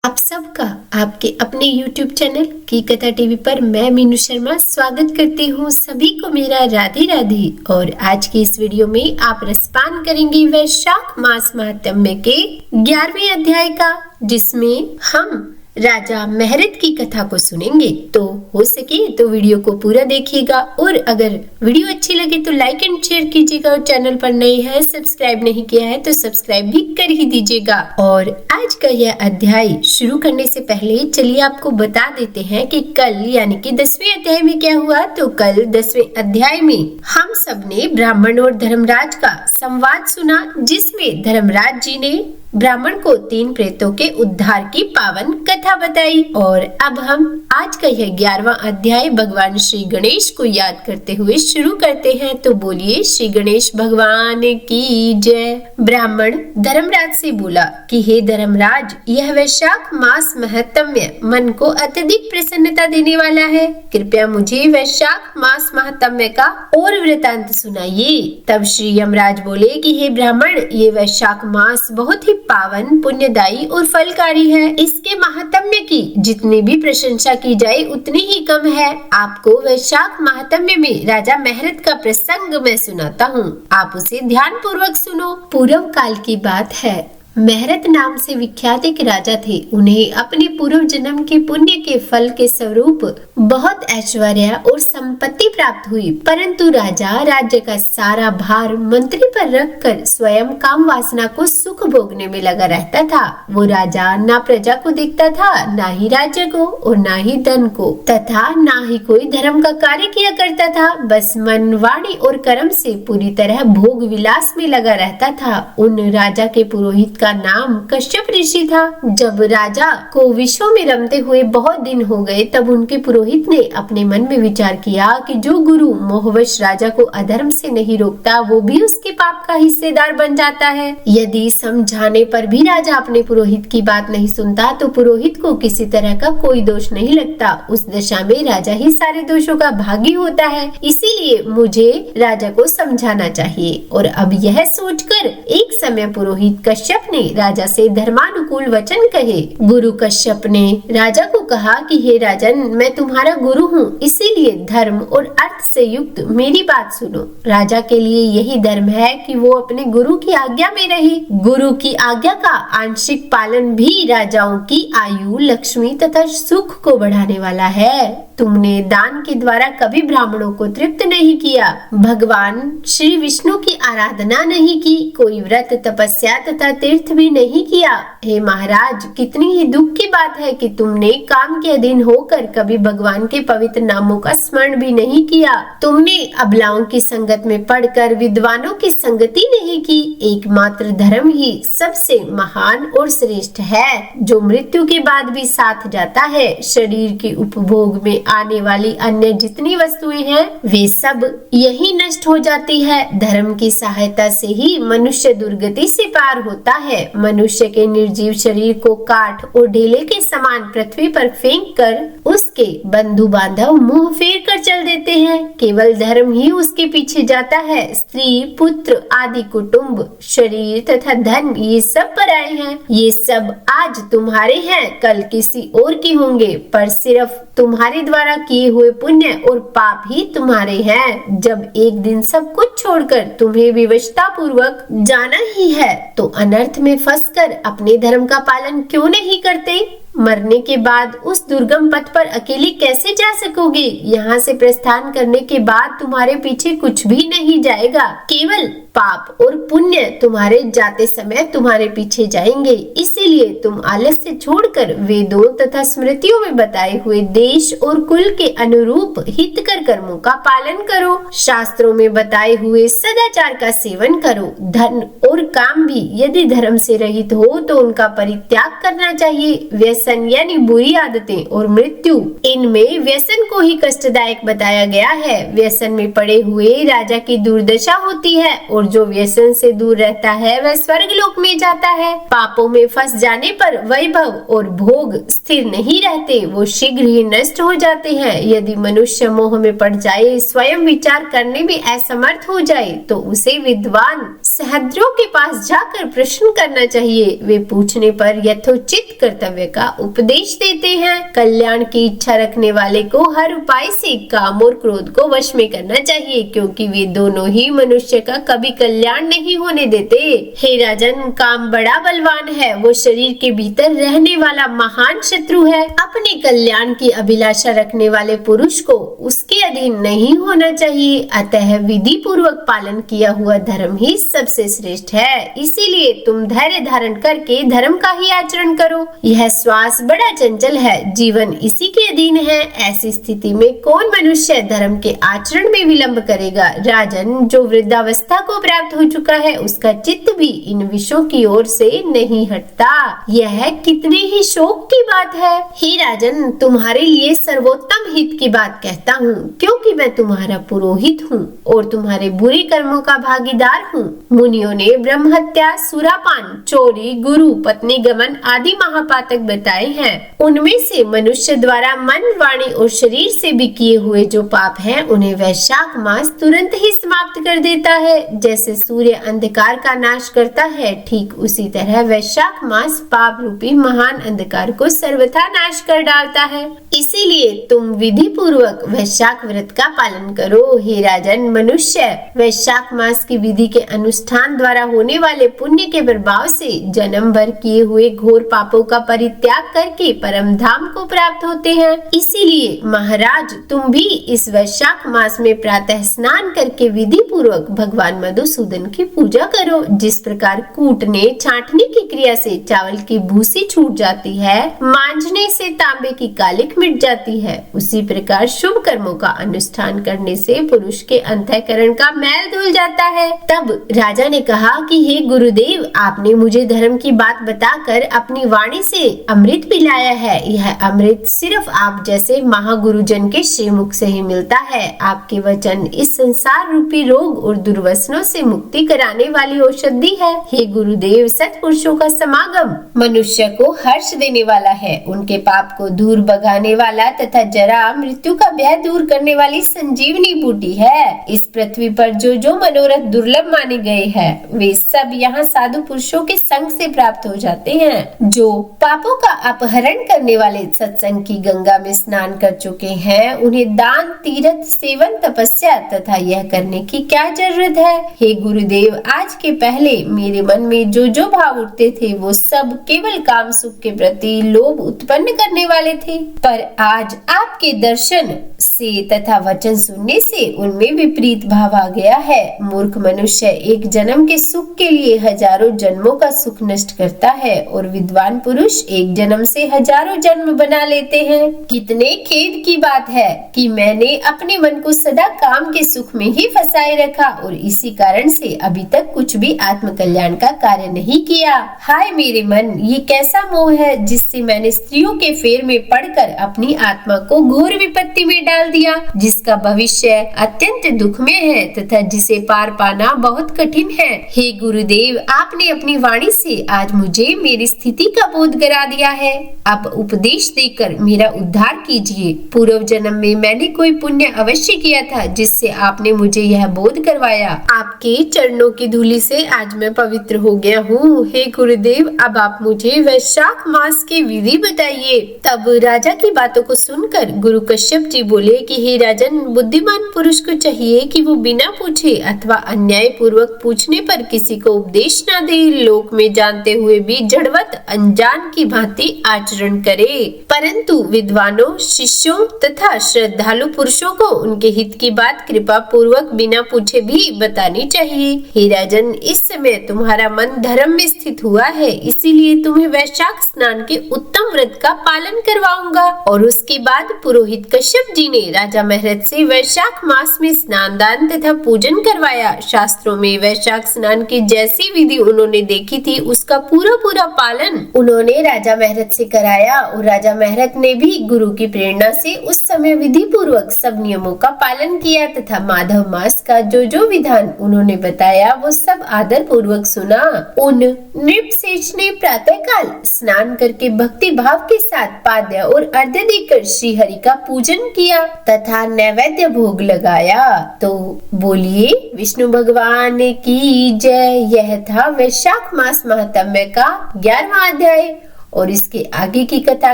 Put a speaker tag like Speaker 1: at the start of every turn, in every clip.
Speaker 1: आप सबका आपके अपने YouTube चैनल की कथा टीवी पर मैं मीनू शर्मा स्वागत करती हूँ। सभी को मेरा राधे राधे। और आज की इस वीडियो में आप रसपान करेंगे वैशाख मास महात्म्य के 11वें अध्याय का, जिसमें हम राजा महरत की कथा को सुनेंगे। तो हो सके तो वीडियो को पूरा देखिएगा, और अगर वीडियो अच्छी लगे तो लाइक एंड शेयर कीजिएगा, और चैनल पर नए हैं सब्सक्राइब नहीं किया है तो सब्सक्राइब भी कर ही दीजिएगा। और आज का यह अध्याय शुरू करने से पहले चलिए आपको बता देते हैं कि कल यानी कि 10वें अध्याय में क्या हुआ। तो कल 10वें अध्याय में हम सब ने ब्राह्मण और धर्मराज का संवाद सुना, जिसमें धर्मराज जी ने ब्राह्मण को 3 प्रेतों के उद्धार की पावन कथा बताई। और अब हम आज का यह 11वां अध्याय भगवान श्री गणेश को याद करते हुए शुरू करते हैं। तो बोलिए श्री गणेश भगवान की जय। ब्राह्मण धर्मराज से बोला कि हे धर्मराज, यह वैशाख मास महात्म्य मन को अत्यधिक प्रसन्नता देने वाला है। कृपया मुझे वैशाख मास महात्म्य का और वृतांत सुनाइए। तब श्री यमराज बोले कि हे ब्राह्मण, ये वैशाख मास बहुत ही पावन, पुण्यदायी और फलकारी है। इसके महात्म्य की जितनी भी प्रशंसा की जाए उतनी ही कम है। आपको वैशाख महात्म्य में राजा महरत का प्रसंग मैं सुनाता हूँ, आप उसे ध्यान पूर्वक सुनो। पूर्व काल की बात है। महरत नाम से विख्यात एक राजा थे। उन्हें अपने पूर्व जन्म के पुण्य के फल के स्वरूप बहुत ऐश्वर्य और संपत्ति प्राप्त हुई, परंतु राजा राज्य का सारा भार मंत्री पर रखकर स्वयं काम वासना को सुख भोगने में लगा रहता था। वो राजा ना प्रजा को देखता था, ना ही राज्य को, और ना ही धन को, तथा ना ही कोई धर्म का कार्य किया करता था। बस मन, वाणी और कर्म से पूरी तरह भोग विलास में लगा रहता था। उन राजा के पुरोहित का नाम कश्यप ऋषि था। जब राजा को विश्व में रमते हुए बहुत दिन हो गए, तब उनके पुरोहित ने अपने मन में विचार किया कि जो गुरु मोहवश राजा को अधर्म से नहीं रोकता, वो भी उसके पाप का हिस्सेदार बन जाता है। यदि समझाने पर भी राजा अपने पुरोहित की बात नहीं सुनता, तो पुरोहित को किसी तरह का कोई दोष नहीं लगता। उस दशा में राजा ही सारे दोषों का भागी होता है। इसीलिए मुझे राजा को समझाना चाहिए। और अब यह सोचकर एक समय पुरोहित कश्यप ने राजा से धर्मानुकूल वचन कहे। गुरु कश्यप ने राजा को कहा कि हे राजन, मैं तुम्हारा गुरु हूँ, इसीलिए धर्म और अर्थ से युक्त मेरी बात सुनो। राजा के लिए यही धर्म है कि वो अपने गुरु की आज्ञा में रहे। गुरु की आज्ञा का आंशिक पालन भी राजाओं की आयु, लक्ष्मी तथा सुख को बढ़ाने वाला है। तुमने दान के द्वारा कभी ब्राह्मणों को तृप्त नहीं किया, भगवान श्री विष्णु की आराधना नहीं की, कोई व्रत, तपस्या तथा तीर्थ भी नहीं किया। हे महाराज, कितनी ही दुख की बात है कि तुमने काम के अधीन होकर कभी भगवान के पवित्र नामों का स्मरण भी नहीं किया। तुमने अबलाओं की संगत में पड़कर विद्वानों की संगति नहीं की। एकमात्र धर्म ही सबसे महान और श्रेष्ठ है, जो मृत्यु के बाद भी साथ जाता है। शरीर के उपभोग में आने वाली अन्य जितनी वस्तुएं हैं, वे सब यही नष्ट हो जाती है। धर्म की सहायता से ही मनुष्य दुर्गति से पार होता है। मनुष्य के निर्जीव शरीर को काठ और ढेले के समान पृथ्वी पर फेंक कर उसके बंधु बांधव मुंह फेर कर चल देते हैं। केवल धर्म ही उसके पीछे जाता है। स्त्री, पुत्र आदि, कुटुंब, शरीर तथा धन, ये सब पराये हैं। ये सब आज तुम्हारे हैं, कल किसी और के होंगे, पर सिर्फ तुम्हारे द्वारा किए हुए पुण्य और पाप ही तुम्हारे हैं। जब एक दिन सब कुछ छोड़कर तुम्हें विवशता पूर्वक जाना ही है, तो अनर्थ में फंसकर अपने धर्म का पालन क्यों नहीं करते? मरने के बाद उस दुर्गम पथ पर अकेले कैसे जा सकोगे? यहाँ से प्रस्थान करने के बाद तुम्हारे पीछे कुछ भी नहीं जाएगा, केवल पाप और पुण्य तुम्हारे जाते समय तुम्हारे पीछे जाएंगे। इसीलिए तुम आलस्य छोड़कर वेदों तथा स्मृतियों में बताए हुए देश और कुल के अनुरूप हितकर कर्मों का पालन करो। शास्त्रों में बताए हुए सदाचार का सेवन करो। धन और काम भी यदि धर्म से रहित हो तो उनका परित्याग करना चाहिए। व्यसन यानी बुरी आदतें और मृत्यु, इनमें व्यसन को ही कष्टदायक बताया गया है। व्यसन में पड़े हुए राजा की दुर्दशा होती है, और जो व्यसन से दूर रहता है वह स्वर्गलोक में जाता है। पापों में फंस जाने पर वैभव और भोग स्थिर नहीं रहते, वो शीघ्र ही नष्ट हो जाते हैं। यदि मनुष्य मोह में पड़ जाए, स्वयं विचार करने में असमर्थ हो जाए, तो उसे विद्वान सहस्त्रों के पास जाकर प्रश्न करना चाहिए। वे पूछने पर यथोचित कर्तव्य का उपदेश देते हैं। कल्याण की इच्छा रखने वाले को हर उपाय से काम और क्रोध को वश में करना चाहिए, क्योंकि वे दोनों ही मनुष्य का कभी कल्याण नहीं होने देते। हे राजन, काम बड़ा बलवान है। वो शरीर के भीतर रहने वाला महान शत्रु है। अपने कल्याण की अभिलाषा रखने वाले पुरुष को उसके अधीन नहीं होना चाहिए। अतः विधि पूर्वक पालन किया हुआ धर्म ही सबसे श्रेष्ठ है। इसीलिए तुम धैर्य धारण करके धर्म का ही आचरण करो। यह श्वास बड़ा चंचल है, जीवन इसी के अधीन है। ऐसी स्थिति में कौन मनुष्य धर्म के आचरण में विलंब करेगा। राजन, जो वृद्धावस्था को प्राप्त हो चुका है उसका चित्त भी इन विषयों की ओर से नहीं हटता। यह कितने ही शोक की बात है। हे राजन, तुम्हारे लिए सर्वोत्तम हित की बात कहता हूँ, क्योंकि मैं तुम्हारा पुरोहित हूँ और तुम्हारे बुरे कर्मों का भागीदार हूँ। मुनियों ने ब्रह्म हत्या, सुरापान, चोरी, गुरु पत्नी गमन आदि महापातक बताए हैं। उनमें से मनुष्य द्वारा मन, वाणी और शरीर से भी किए हुए जो पाप हैं, उन्हें वैशाख मास तुरंत ही समाप्त कर देता है। जैसे सूर्य अंधकार का नाश करता है, ठीक उसी तरह वैशाख मास पाप रूपी महान अंधकार को सर्वथा नाश कर डालता है। इसीलिए तुम विधि पूर्वक वैशाख व्रत का पालन करो। हे राजन, मनुष्य वैशाख मास की विधि के अनुष्ठान द्वारा होने वाले पुण्य के प्रभाव से जन्म भर किए हुए घोर पापों का परित्याग करके परम धाम को प्राप्त होते हैं। इसीलिए महाराज, तुम भी इस वैशाख मास में प्रातः स्नान करके विधि पूर्वक भगवान मधुसूदन की पूजा करो। जिस प्रकार कूटने छांटने की क्रिया से चावल की भूसी छूट जाती है, मांझने से तांबे की कालिक मिट जाती है, उसी प्रकार शुभ कर्मों का अनुष्ठान करने से पुरुष के अंतःकरण का मैल धुल जाता है। तब राजा ने कहा कि हे गुरुदेव, आपने मुझे धर्म की बात बताकर अपनी वाणी से अमृत पिलाया है। यह अमृत सिर्फ आप जैसे महागुरुजन के श्रीमुख से ही मिलता है। आपके वचन इस संसार रूपी रोग और दुर्वसनों से मुक्ति कराने वाली औषधि है। हे गुरुदेव, सत्पुरुषों का समागम मनुष्य को हर्ष देने वाला है। उनके पाप को दूर भगाने वाला तथा जरा मृत्यु का भय दूर करने वाली संजीवनी बूटी है। इस पृथ्वी पर जो जो मनोरथ दुर्लभ माने गए हैं, वे सब यहाँ साधु पुरुषों के संग से प्राप्त हो जाते हैं। जो पापों का अपहरण करने वाले सत्संग की गंगा में स्नान कर चुके हैं, उन्हें दान, तीर्थ, सेवन, तपस्या तथा यह करने की क्या जरूरत है। हे गुरुदेव, आज के पहले मेरे मन में जो जो भाव उठते थे, वो सब केवल काम सुख के प्रति लोभ उत्पन्न करने वाले थे, पर आज आपके दर्शन से तथा वचन सुनने से उनमें विपरीत भाव आ गया है। मूर्ख मनुष्य एक जन्म के सुख के लिए हजारों जन्मों का सुख नष्ट करता है और विद्वान पुरुष एक जन्म से हजारों जन्म बना लेते हैं। कितने खेद की बात है कि मैंने अपने मन को सदा काम के सुख में ही फंसाए रखा और इसी कारण से अभी तक कुछ भी आत्म कल्याण का कार्य नहीं किया। हाय मेरे मन, ये कैसा मोह है जिससे मैंने स्त्रियों के फेर में पड़कर अपनी आत्मा को घोर विपत्ति में डाल दिया, जिसका भविष्य अत्यंत दुखमय है तथा जिसे पार पाना बहुत कठिन है। हे गुरुदेव, आपने अपनी वाणी से आज मुझे मेरी स्थिति का बोध करा दिया है। अब उपदेश देकर मेरा उद्धार कीजिए। पूर्व जन्म में मैंने कोई पुण्य अवश्य किया था जिससे आपने मुझे यह बोध करवाया। आपके चरणों की धूलि से आज मैं पवित्र हो गया हूँ। हे गुरुदेव, अब आप मुझे वैशाख मास की विधि बताइए। तब राजा की बातों को सुनकर गुरु कश्यप जी बोले कि हे राजन, बुद्धिमान पुरुष को चाहिए कि वो बिना पूछे अथवा अन्याय पूर्वक पूछने पर किसी को उपदेश न दे। लोक में जानते हुए भी जड़वत अनजान की भांति आचरण करे, परंतु विद्वानों, शिष्यों तथा श्रद्धालु पुरुषों को उनके हित की बात कृपा पूर्वक बिना पूछे भी बतानी चाहिए। हे राजन, इस समय तुम्हारा मन धर्म में स्थित हुआ है, इसीलिए तुम्हें वैशाख स्नान के उत्तम व्रत का पालन करवाऊंगा। और उसके बाद पुरोहित कश्यप जी ने राजा महरथ से वैशाख मास में स्नान, दान तथा पूजन करवाया। शास्त्रों में वैशाख स्नान की जैसी विधि उन्होंने देखी थी, उसका पूरा पूरा पालन उन्होंने राजा महरथ से कराया और राजा महरक ने भी गुरु की प्रेरणा से उस समय विधि पूर्वक सब नियमों का पालन किया तथा माधव मास का जो विधान उन्होंने बताया वो सब आदर पूर्वक सुना। उन नृपसेठ ने प्रातः काल स्नान करके भक्ति भाव के साथ पाद्य और अर्घ्य देकर श्री हरि का पूजन किया तथा नैवेद्य भोग लगाया। तो बोलिए विष्णु भगवान की जय। यह था वैशाख मास महात्म्य का 11वां अध्याय और इसके आगे की कथा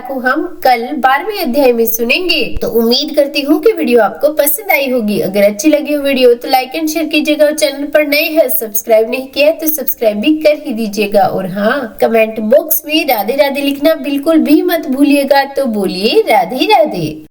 Speaker 1: को हम कल 12वें अध्याय में सुनेंगे। तो उम्मीद करती हूँ कि वीडियो आपको पसंद आई होगी। अगर अच्छी लगी हो वीडियो तो लाइक एंड शेयर कीजिएगा और चैनल पर नए हैं सब्सक्राइब नहीं किया है तो सब्सक्राइब भी कर ही दीजिएगा। और हाँ, कमेंट बॉक्स में राधे राधे लिखना बिल्कुल भी मत भूलिएगा। तो बोलिए राधे राधे।